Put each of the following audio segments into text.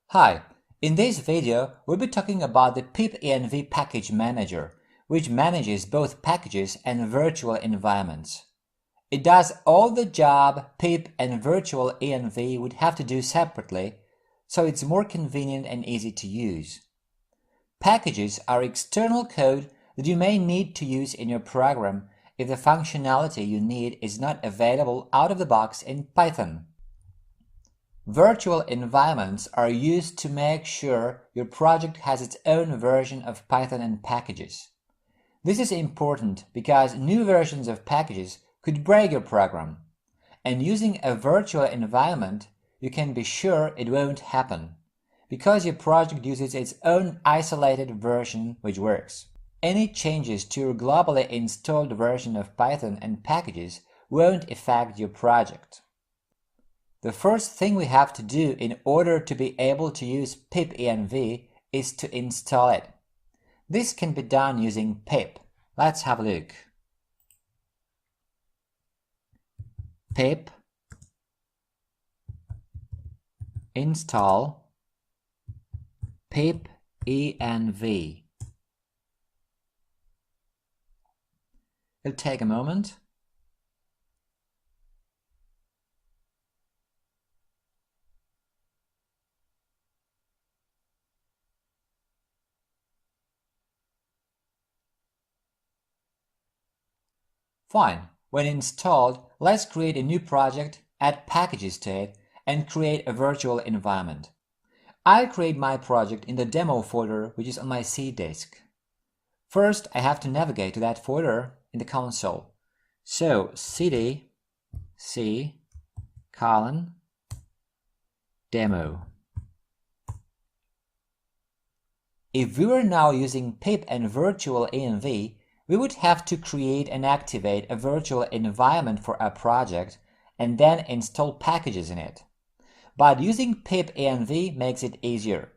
Hi, in this video we'll be talking about the pipenv package manager, which manages both packages and virtual environments. It does all the job pip and virtualenv would have to do separately, so it's more convenient and easy to use. Packages are external code that you may need to use in your program if the functionality you need is not available out of the box in Python. Virtual environments are used to make sure your project has its own version of Python and packages. This is important because new versions of packages could break your program, and using a virtual environment, you can be sure it won't happen, because your project uses its own isolated version which works. Any changes to your globally installed version of Python and packages won't affect your project. The first thing we have to do in order to be able to use pipenv is to install it. This can be done using pip. Let's have a look. Pip install pipenv. It'll take a moment. Fine. When installed, let's create a new project, add packages to it, and create a virtual environment. I'll create my project in the demo folder, which is on my C disk. First, I have to navigate to that folder in the console. So cd c:\demo. If we were now using pip and virtualenv, we would have to create and activate a virtual environment for our project and then install packages in it. But using pipenv makes it easier.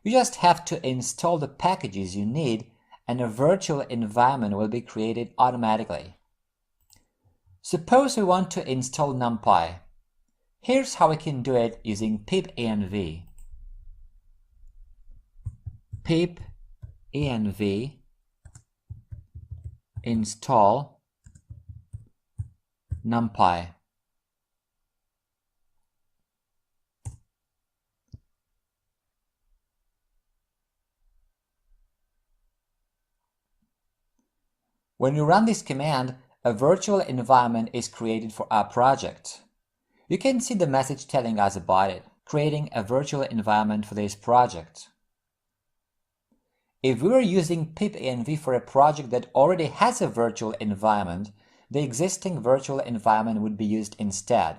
You just have to install the packages you need and a virtual environment will be created automatically. Suppose we want to install NumPy. Here's how we can do it using pipenv. Pipenv install NumPy. When you run this command, a virtual environment is created for our project. You can see the message telling us about it, creating a virtual environment for this project. If we were using pipenv for a project that already has a virtual environment, the existing virtual environment would be used instead.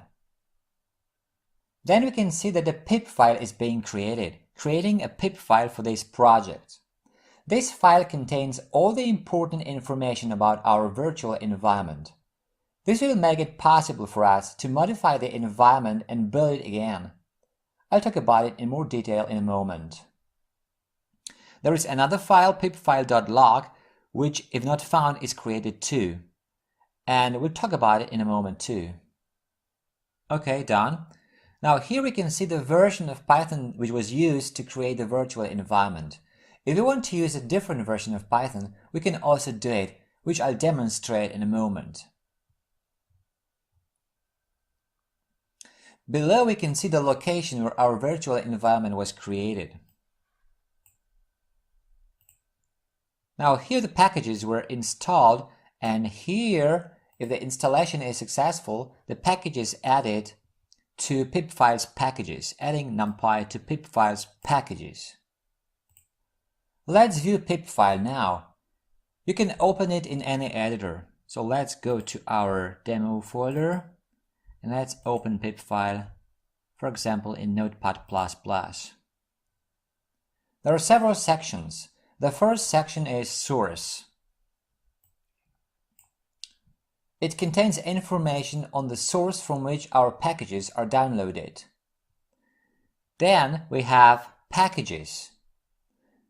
Then we can see that the pip file is being created, creating a pip file for this project. This file contains all the important information about our virtual environment. This will make it possible for us to modify the environment and build it again. I'll talk about it in more detail in a moment. There is another file, Pip File Deadlock, which, if not found, is created too. And we'll talk about it in a moment too. Okay, done. Now here we can see the version of Python which was used to create the virtual environment. If we want to use a different version of Python, we can also do it, which I'll demonstrate in a moment. Below we can see the location where our virtual environment was created. Now here the packages were installed, and here, if the installation is successful, the package is added to pip files packages, adding NumPy to pip files packages. Let's view pip file now. You can open it in any editor. So let's go to our demo folder and let's open pip file, for example in Notepad++. There are several sections. The first section is source. It contains information on the source from which our packages are downloaded. Then we have packages.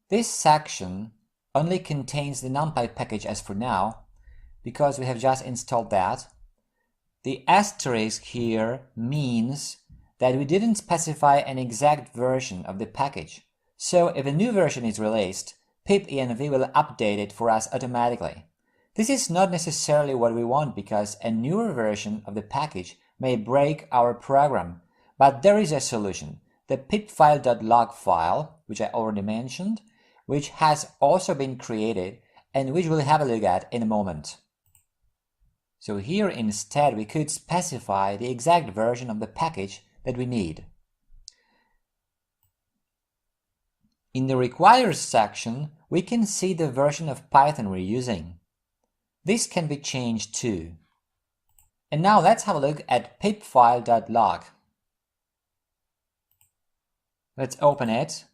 This section only contains the NumPy package as for now, because we have just installed that. The asterisk here means that we didn't specify an exact version of the package. So if a new version is released, pipenv will update it for us automatically. This is not necessarily what we want because a newer version of the package may break our program, but there is a solution. The Pip File Deadlock file, which I already mentioned, which has also been created and which we'll have a look at in a moment. So here instead we could specify the exact version of the package that we need. In the Requires section, we can see the version of Python we're using. This can be changed too. And now let's have a look at Pip File Deadlock. Let's open it.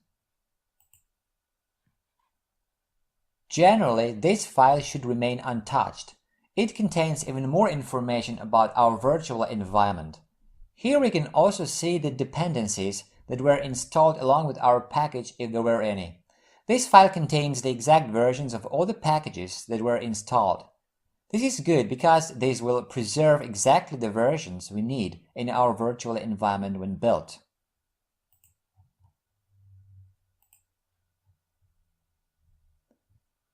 Generally, this file should remain untouched. It contains even more information about our virtual environment. Here we can also see the dependencies that were installed along with our package if there were any. This file contains the exact versions of all the packages that were installed. This is good because this will preserve exactly the versions we need in our virtual environment when built.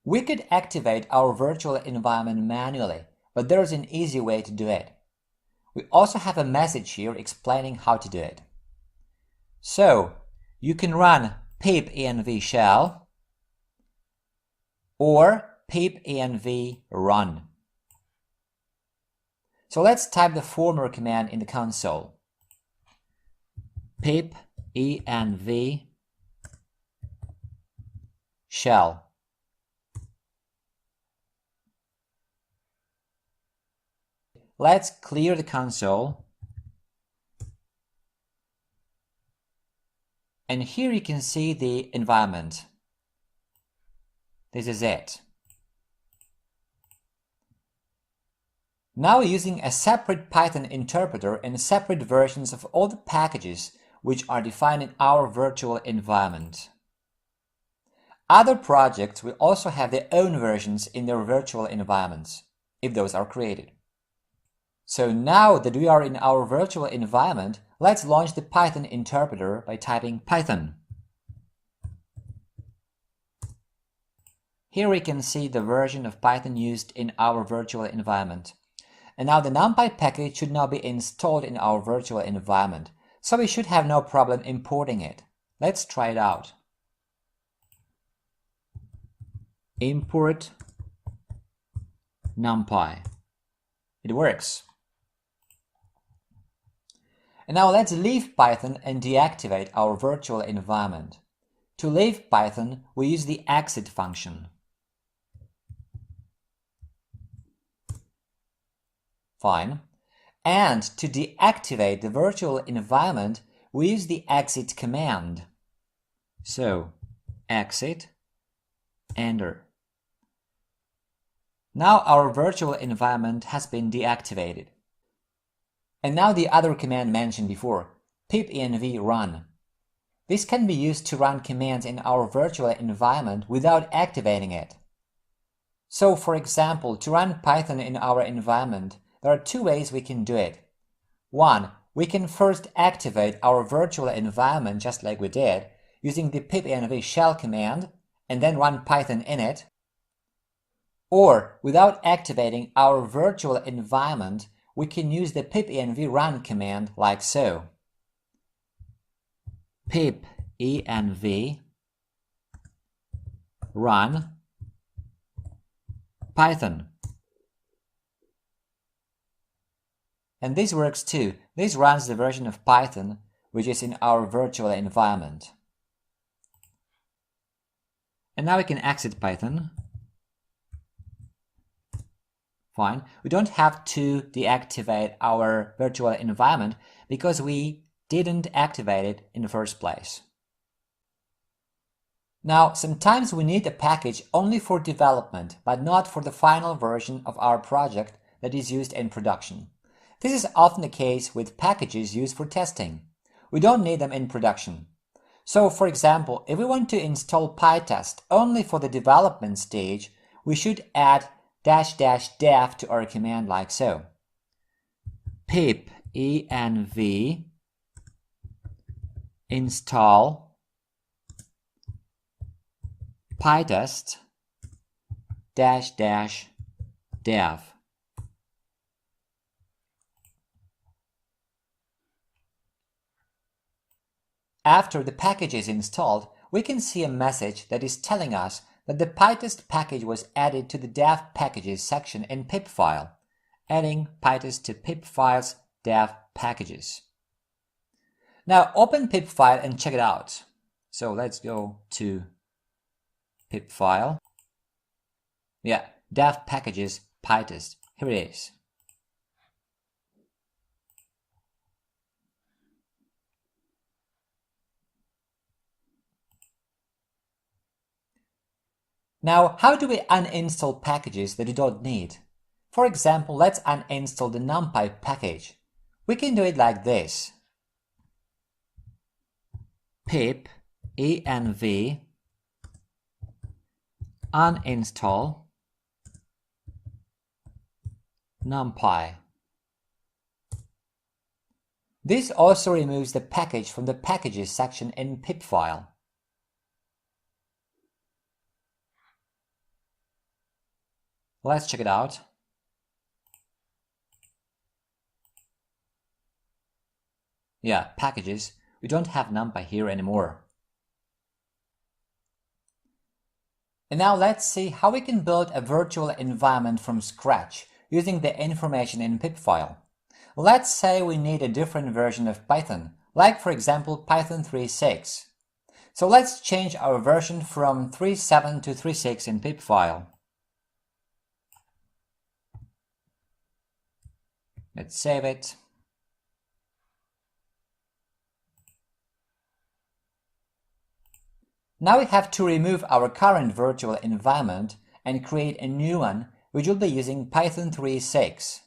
We could activate our virtual environment manually, but there is an easy way to do it. We also have a message here explaining how to do it. So, you can run pipenv shell or pipenv run. So let's type the former command in the console. Pipenv shell. Let's clear the console. And here you can see the environment. This is it. Now we're using a separate Python interpreter and separate versions of all the packages which are defined in our virtual environment. Other projects will also have their own versions in their virtual environments, if those are created. So now that we are in our virtual environment, let's launch the Python interpreter by typing Python. Here we can see the version of Python used in our virtual environment. And now the NumPy package should now be installed in our virtual environment, so we should have no problem importing it. Let's try it out. Import NumPy. It works. And now let's leave Python and deactivate our virtual environment. To leave Python, we use the exit function. Fine. And to deactivate the virtual environment, we use the exit command. So, exit, enter. Now our virtual environment has been deactivated. And now the other command mentioned before, pipenv run. This can be used to run commands in our virtual environment without activating it. So, for example, to run Python in our environment, there are two ways we can do it. One, we can first activate our virtual environment just like we did, using the pipenv shell command, and then run Python in it. Or, without activating our virtual environment, we can use the pipenv run command like so. Pipenv run Python. And this works too. This runs the version of Python which is in our virtual environment. And now we can exit Python. Fine. We don't have to deactivate our virtual environment because we didn't activate it in the first place. Now, sometimes we need a package only for development, but not for the final version of our project that is used in production. This is often the case with packages used for testing. We don't need them in production. So, for example, if we want to install PyTest only for the development stage, we should add --dev to our command like so. Pipenv install pytest --dev. After the package is installed, we can see a message that is telling us that the pytest package was added to the dev packages section in pip file, adding pytest to pip files dev packages. Now open pip file and check it out. So let's go to pip file. Yeah, dev packages pytest. Here it is. Now, how do we uninstall packages that you don't need? For example, let's uninstall the NumPy package. We can do it like this. Pip env uninstall NumPy. This also removes the package from the packages section in pip file. Let's check it out. Yeah, packages. We don't have NumPy here anymore. And now let's see how we can build a virtual environment from scratch using the information in pip file. Let's say we need a different version of Python, like for example Python 3.6. So let's change our version from 3.7 to 3.6 in pip file. Let's save it. Now we have to remove our current virtual environment and create a new one which will be using Python 3.6.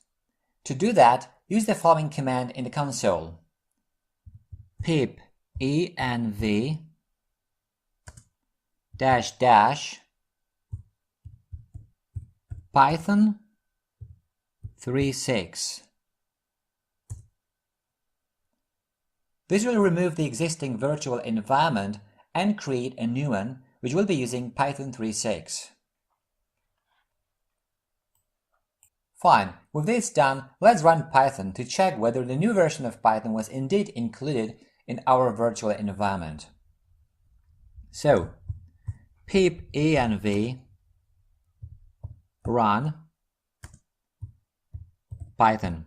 To do that, use the following command in the console. Pip env Python 3.6. This will remove the existing virtual environment and create a new one which will be using Python 3.6. Fine, with this done, let's run Python to check whether the new version of Python was indeed included in our virtual environment. So, pip env run Python.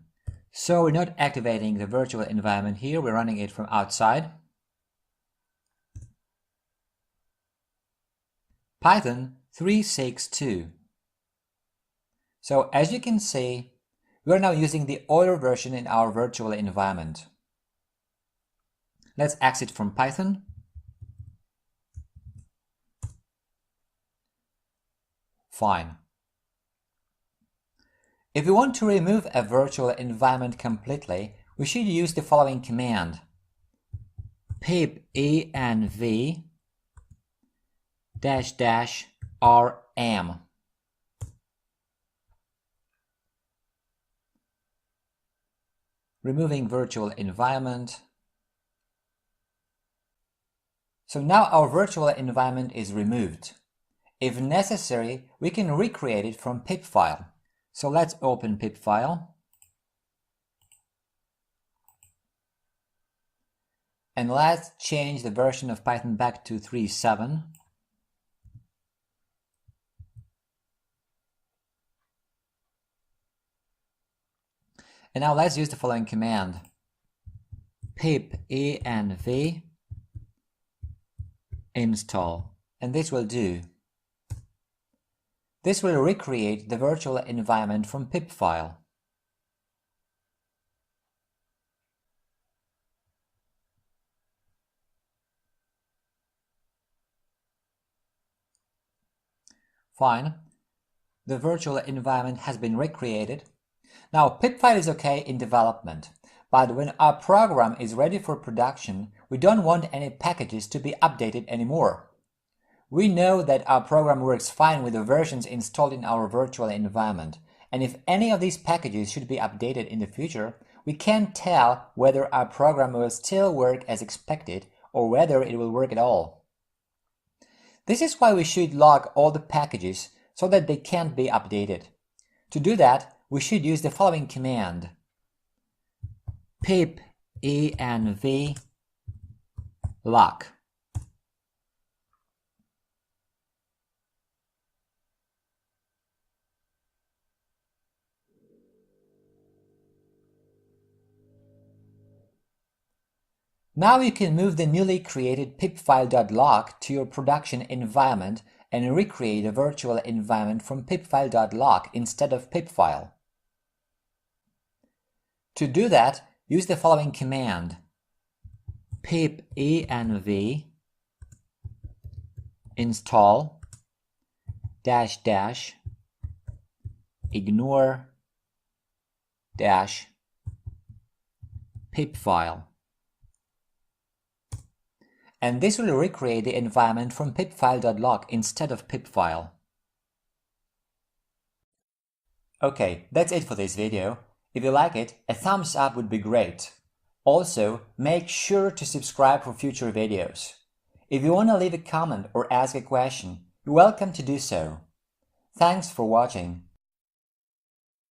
So we're not activating the virtual environment here, we're running it from outside. Python 3.6.2. So as you can see, we are now using the older version in our virtual environment. Let's exit from Python. Fine. If we want to remove a virtual environment completely, we should use the following command. Pip env --rm. Removing virtual environment. So now our virtual environment is removed. If necessary, we can recreate it from pip file. So let's open pip file. And let's change the version of Python back to 3.7. And now let's use the following command. Pip env install. And this will do. This will recreate the virtual environment from pip file. Fine. The virtual environment has been recreated. Now, pip file is okay in development, but when our program is ready for production, we don't want any packages to be updated anymore. We know that our program works fine with the versions installed in our virtual environment, and if any of these packages should be updated in the future, we can't tell whether our program will still work as expected or whether it will work at all. This is why we should log all the packages so that they can't be updated. To do that, we should use the following command: pipenv lock. Now you can move the newly created Pip File Deadlock to your production environment and recreate a virtual environment from Pip File Deadlock instead of Pip File. To do that, use the following command: pipenv install -- ignore pip file. And this will recreate the environment from Pip File Deadlock instead of Pip File. Okay, that's it for this video. If you like it, a thumbs up would be great. Also, make sure to subscribe for future videos. If you want to leave a comment or ask a question, you're welcome to do so. Thanks for watching.